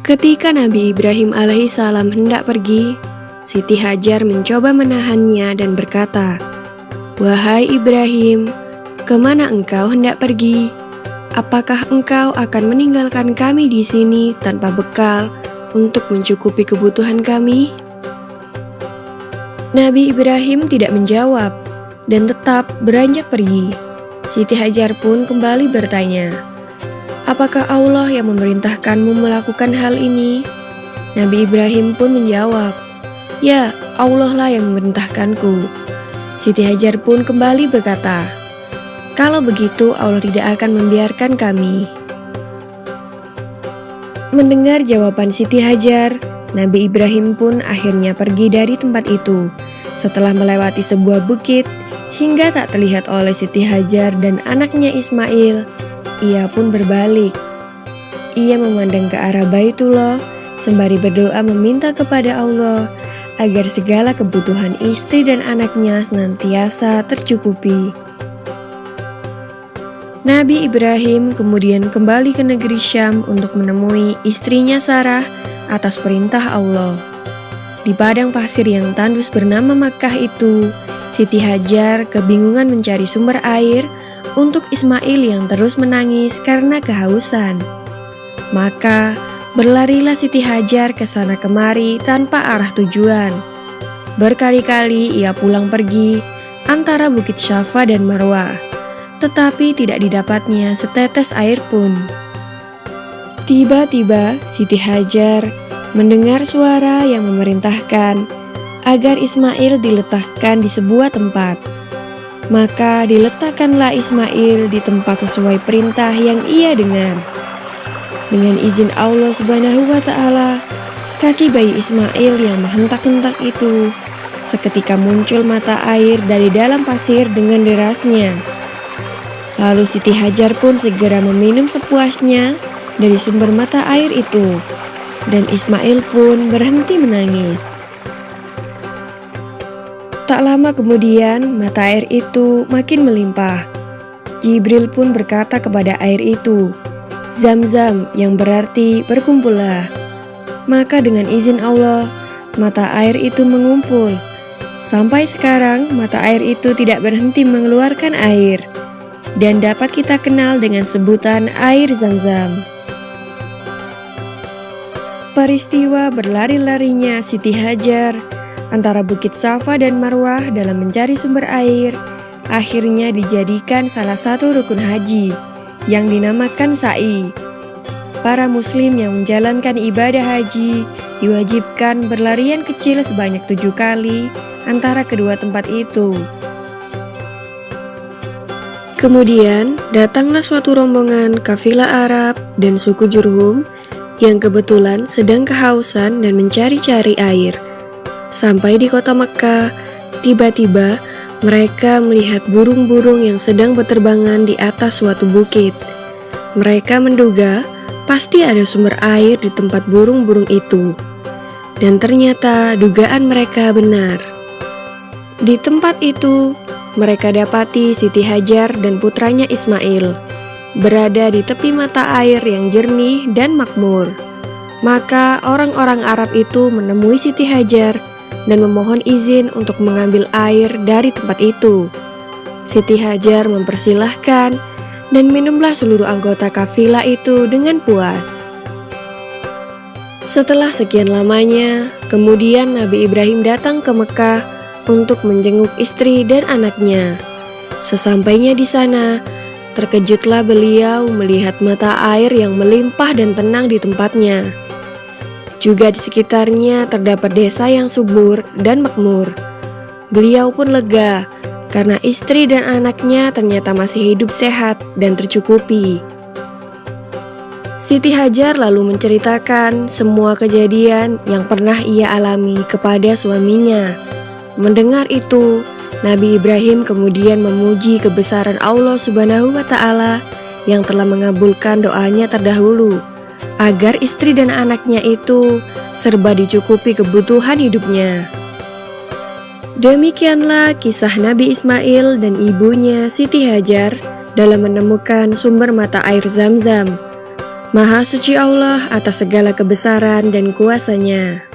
Ketika Nabi Ibrahim alaihissalam hendak pergi, Siti Hajar mencoba menahannya dan berkata, "Wahai Ibrahim, kemana engkau hendak pergi? Apakah engkau akan meninggalkan kami di sini tanpa bekal untuk mencukupi kebutuhan kami?" Nabi Ibrahim tidak menjawab dan tetap beranjak pergi. Siti Hajar pun kembali bertanya, "Apakah Allah yang memerintahkanmu melakukan hal ini?" Nabi Ibrahim pun menjawab, "Ya, Allah lah yang memerintahkanku." Siti Hajar pun kembali berkata, "Kalau begitu Allah tidak akan membiarkan kami." Mendengar jawaban Siti Hajar, Nabi Ibrahim pun akhirnya pergi dari tempat itu. Setelah melewati sebuah bukit, hingga tak terlihat oleh Siti Hajar dan anaknya Ismail, ia pun berbalik. Ia memandang ke arah Baitullah sembari berdoa meminta kepada Allah agar segala kebutuhan istri dan anaknya senantiasa tercukupi. Nabi Ibrahim kemudian kembali ke negeri Syam untuk menemui istrinya Sarah atas perintah Allah. Di padang pasir yang tandus bernama Makkah itu, Siti Hajar kebingungan mencari sumber air untuk Ismail yang terus menangis karena kehausan. Maka berlarilah Siti Hajar ke sana kemari tanpa arah tujuan. Berkali-kali ia pulang pergi antara Bukit Syafa dan Marwah, tetapi tidak didapatnya setetes air pun. Tiba-tiba Siti Hajar mendengar suara yang memerintahkan agar Ismail diletakkan di sebuah tempat. Maka diletakkanlah Ismail di tempat sesuai perintah yang ia dengar. Dengan izin Allah Subhanahu wa Ta'ala, kaki bayi Ismail yang menghentak-hentak itu seketika muncul mata air dari dalam pasir dengan derasnya. Lalu Siti Hajar pun segera meminum sepuasnya dari sumber mata air itu, dan Ismail pun berhenti menangis. Tak lama kemudian, mata air itu makin melimpah. Jibril pun berkata kepada air itu, "Zam-zam," yang berarti berkumpullah. Maka dengan izin Allah, mata air itu mengumpul. Sampai sekarang, mata air itu tidak berhenti mengeluarkan air, dan dapat kita kenal dengan sebutan air Zam-zam. Peristiwa berlari-larinya Siti Hajar antara Bukit Safa dan Marwah dalam mencari sumber air akhirnya dijadikan salah satu rukun haji yang dinamakan sa'i. Para muslim yang menjalankan ibadah haji diwajibkan berlarian kecil sebanyak 7 kali antara kedua tempat itu. Kemudian datanglah suatu rombongan kafilah Arab dan suku Jurhum yang kebetulan sedang kehausan dan mencari-cari air. Sampai di kota Mekkah, tiba-tiba mereka melihat burung-burung yang sedang berterbangan di atas suatu bukit. Mereka menduga pasti ada sumber air di tempat burung-burung itu. Dan ternyata dugaan mereka benar. Di tempat itu, mereka dapati Siti Hajar dan putranya Ismail berada di tepi mata air yang jernih dan makmur. Maka orang-orang Arab itu menemui Siti Hajar dan memohon izin untuk mengambil air dari tempat itu. Siti Hajar mempersilahkan dan minumlah seluruh anggota kafilah itu dengan puas. Setelah sekian lamanya, kemudian Nabi Ibrahim datang ke Mekkah untuk menjenguk istri dan anaknya. Sesampainya di sana, terkejutlah beliau melihat mata air yang melimpah dan tenang di tempatnya. Juga di sekitarnya terdapat desa yang subur dan makmur. Beliau pun lega karena istri dan anaknya ternyata masih hidup sehat dan tercukupi. Siti Hajar lalu menceritakan semua kejadian yang pernah ia alami kepada suaminya. Mendengar itu, Nabi Ibrahim kemudian memuji kebesaran Allah Subhanahu wa Ta'ala yang telah mengabulkan doanya terdahulu, agar istri dan anaknya itu serba dicukupi kebutuhan hidupnya. Demikianlah kisah Nabi Ismail dan ibunya Siti Hajar dalam menemukan sumber mata air Zam-zam. Maha suci Allah atas segala kebesaran dan kuasa-Nya.